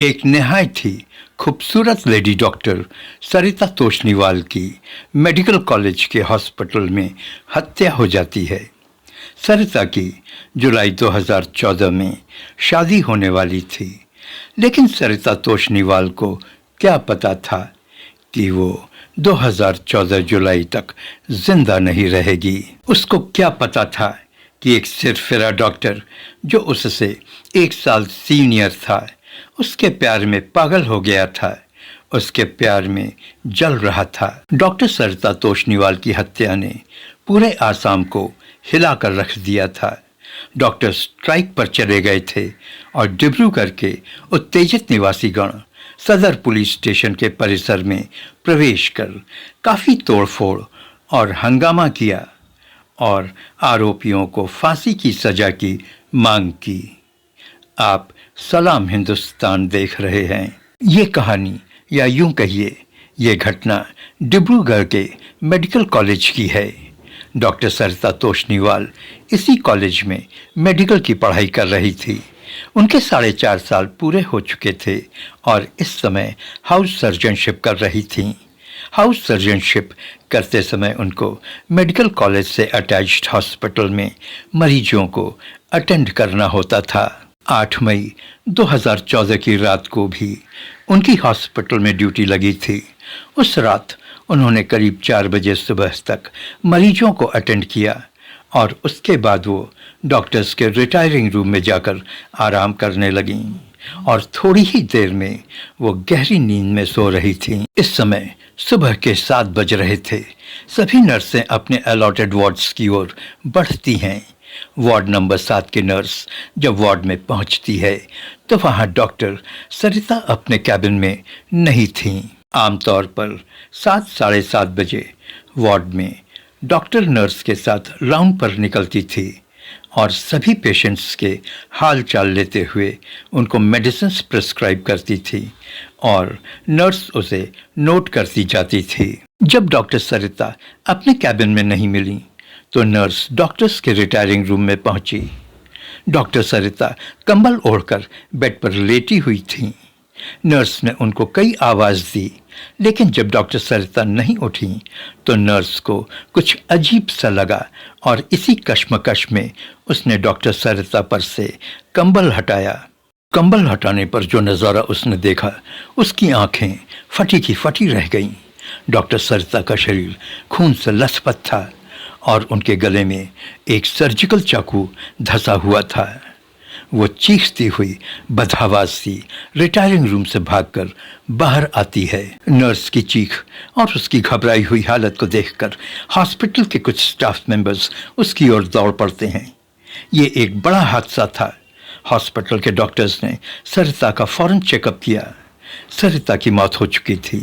एक नहायत ही खूबसूरत लेडी डॉक्टर सरिता तोषनीवाल की मेडिकल कॉलेज के हॉस्पिटल में हत्या हो जाती है। सरिता की जुलाई 2014 में शादी होने वाली थी, लेकिन सरिता तोषनीवाल को क्या पता था कि वो 2014 जुलाई तक जिंदा नहीं रहेगी। उसको क्या पता था कि एक सिरफिरा डॉक्टर जो उससे 1 साल सीनियर था, उसके प्यार में पागल हो गया था, उसके प्यार में जल रहा था। डॉक्टर सरिता तोषनीवाल की हत्या ने पूरे आसाम को हिलाकर रख दिया था। डॉक्टर स्ट्राइक पर चले गए थे और डिब्रूगढ़ के उत्तेजित निवासीगण सदर पुलिस स्टेशन के परिसर में प्रवेश कर काफ़ी तोड़फोड़ और हंगामा किया और आरोपियों को फांसी की सजा की मांग की। आप सलाम हिंदुस्तान देख रहे हैं। ये कहानी या यूं कहिए ये घटना डिब्रूगढ़ के मेडिकल कॉलेज की है। डॉक्टर सरिता तोषनीवाल इसी कॉलेज में मेडिकल की पढ़ाई कर रही थी। उनके 4.5 साल पूरे हो चुके थे और इस समय हाउस सर्जनशिप कर रही थीं। हाउस सर्जनशिप करते समय उनको मेडिकल कॉलेज से अटैच्ड हॉस्पिटल में मरीजों को अटेंड करना होता था। 8 मई 2014 की रात को भी उनकी हॉस्पिटल में ड्यूटी लगी थी। उस रात उन्होंने करीब 4 बजे सुबह तक मरीजों को अटेंड किया और उसके बाद वो डॉक्टर्स के रिटायरिंग रूम में जाकर आराम करने लगीं और थोड़ी ही देर में वो गहरी नींद में सो रही थीं। इस समय सुबह के 7 बज रहे थे। सभी नर्सें अपने अलॉटेड वार्ड्स की ओर बढ़ती हैं। वार्ड नंबर 7 की नर्स जब वार्ड में पहुंचती है तो वहां डॉक्टर सरिता अपने कैबिन में नहीं थीं। आमतौर पर 7 साढ़े 7 बजे वार्ड में डॉक्टर नर्स के साथ राउंड पर निकलती थी और सभी पेशेंट्स के हाल चाल लेते हुए उनको मेडिसिन्स प्रिस्क्राइब करती थी और नर्स उसे नोट करती जाती थी। जब डॉक्टर सरिता अपने कैबिन में नहीं मिली तो नर्स डॉक्टर्स के रिटायरिंग रूम में पहुंची। डॉक्टर सरिता कंबल ओढ़कर बेड पर लेटी हुई थीं। नर्स ने उनको कई आवाज़ दी, लेकिन जब डॉक्टर सरिता नहीं उठी तो नर्स को कुछ अजीब सा लगा और इसी कश्मकश में उसने डॉक्टर सरिता पर से कंबल हटाया। कंबल हटाने पर जो नज़ारा उसने देखा, उसकी आंखें फटी की फटी रह गईं। डॉक्टर सरिता का शरीर खून से लथपथ था और उनके गले में एक सर्जिकल चाकू धंसा हुआ था। वो चीखती हुई बदहवास सी रिटायरिंग रूम से भागकर बाहर आती है। नर्स की चीख और उसकी घबराई हुई हालत को देखकर हॉस्पिटल के कुछ स्टाफ मेंबर्स उसकी ओर दौड़ पड़ते हैं। ये एक बड़ा हादसा था। हॉस्पिटल के डॉक्टर्स ने सरिता का फौरन चेकअप किया। सरिता की मौत हो चुकी थी।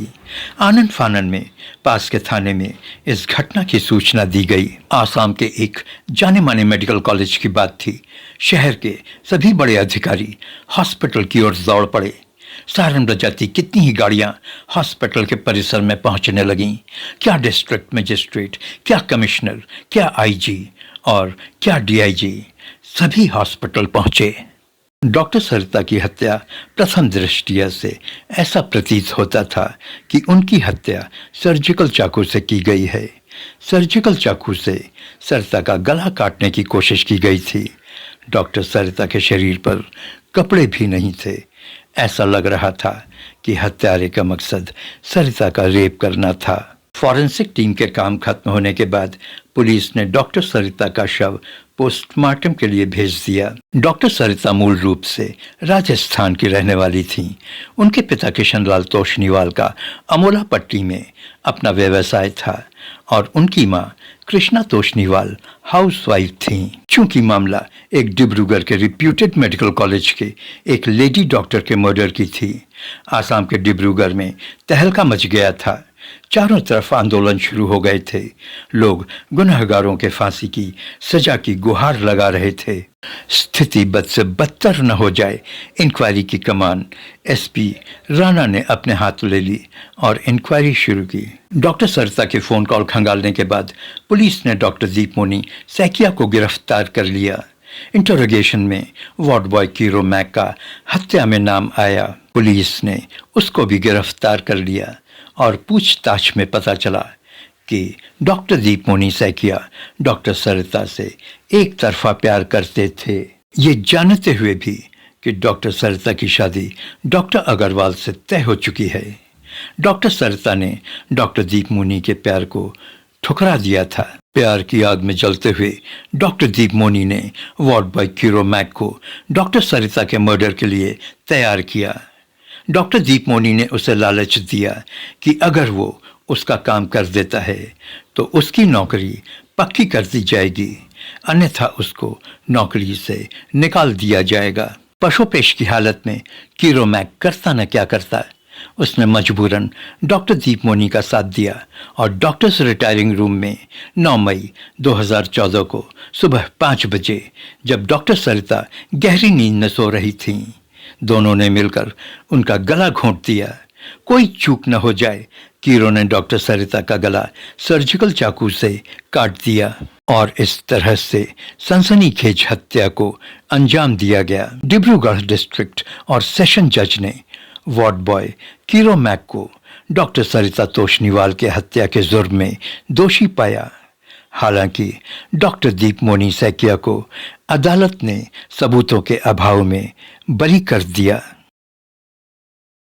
आनन फानन में पास के थाने में इस घटना की सूचना दी गई। आसाम के एक जाने माने मेडिकल कॉलेज की बात थी। शहर के सभी बड़े अधिकारी हॉस्पिटल की ओर दौड़ पड़े। सारण बजाती कितनी ही गाड़ियां हॉस्पिटल के परिसर में पहुंचने लगीं। क्या डिस्ट्रिक्ट मजिस्ट्रेट, क्या कमिश्नर, क्या आईजी और क्या डीआईजी, सभी हॉस्पिटल पहुंचे। डॉक्टर सरिता की हत्या प्रथम दृष्टिया से ऐसा प्रतीत होता था कि उनकी हत्या सर्जिकल चाकू से की गई है। सर्जिकल चाकू से सरिता का गला काटने की कोशिश की गई थी। डॉक्टर सरिता के शरीर पर कपड़े भी नहीं थे। ऐसा लग रहा था कि हत्यारे का मकसद सरिता का रेप करना था। फॉरेंसिक टीम के काम खत्म होने के बाद पुलिस ने डॉक्टर सरिता का शव पोस्टमार्टम के लिए भेज दिया। डॉक्टर सरिता मूल रूप से राजस्थान की रहने वाली थीं। उनके पिता किशनलाल तोषनीवाल का अमोलापट्टी में अपना व्यवसाय था और उनकी मां कृष्णा तोषनीवाल हाउसवाइफ थीं। चूंकि मामला एक डिब्रूगढ़ के रिप्यूटेड मेडिकल कॉलेज के एक लेडी डॉक्टर के मर्डर की थी, आसाम के डिब्रूगढ़ में तहलका मच गया था। चारों तरफ आंदोलन शुरू हो गए थे। लोग गुनहगारों के फांसी की सजा की गुहार लगा रहे थे। स्थिति बद से बदतर न हो जाए, इंक्वायरी की कमान एसपी राणा ने अपने हाथ ले ली और इंक्वायरी शुरू की। डॉक्टर सरिता के फोन कॉल खंगालने के बाद पुलिस ने डॉक्टर दीपमणि सैकिया को गिरफ्तार कर लिया। इंटरोगेशन में वार्ड बॉय कीरो मैक का हत्या में नाम आया। पुलिस ने उसको भी गिरफ्तार कर लिया और पूछताछ में पता चला कि डॉक्टर दीपमोनी सैकिया डॉक्टर सरिता से एक तरफा प्यार करते थे, ये जानते हुए भी कि डॉक्टर सरिता की शादी डॉक्टर अग्रवाल से तय हो चुकी है। डॉक्टर सरिता ने डॉक्टर दीपमोनी के प्यार को ठुकरा दिया था। प्यार की आग में जलते हुए डॉक्टर दीपमोनी ने वार्ड बॉय कीरो मैक को डॉक्टर सरिता के मर्डर के लिए तैयार किया। डॉक्टर दीपमोनी ने उसे लालच दिया कि अगर वो उसका काम कर देता है तो उसकी नौकरी पक्की कर दी जाएगी, अन्यथा उसको नौकरी से निकाल दिया जाएगा। पशुपेश की हालत में कीरो मैक करता न क्या करता, उसने मजबूरन डॉक्टर दीपमोनी का साथ दिया और डॉक्टर्स रिटायरिंग रूम में 9 मई 2014 को सुबह 5 बजे, जब डॉक्टर सरिता गहरी नींद में सो रही थीं, दोनों ने मिलकर उनका गला घोंट दिया। कोई चूक न हो जाए, कीरो ने डॉक्टर सरिता का गला सर्जिकल चाकू से काट दिया और इस तरह से सनसनीखेज हत्या को अंजाम दिया गया। डिब्रूगढ़ डिस्ट्रिक्ट और सेशन जज ने वार्ड बॉय कीरो मैक को डॉक्टर सरिता तोषनीवाल के हत्या के जुर्म में दोषी पाया। हालांकि डॉक्टर दीपमोनी सैकिया को अदालत ने सबूतों के अभाव में बरी कर दिया।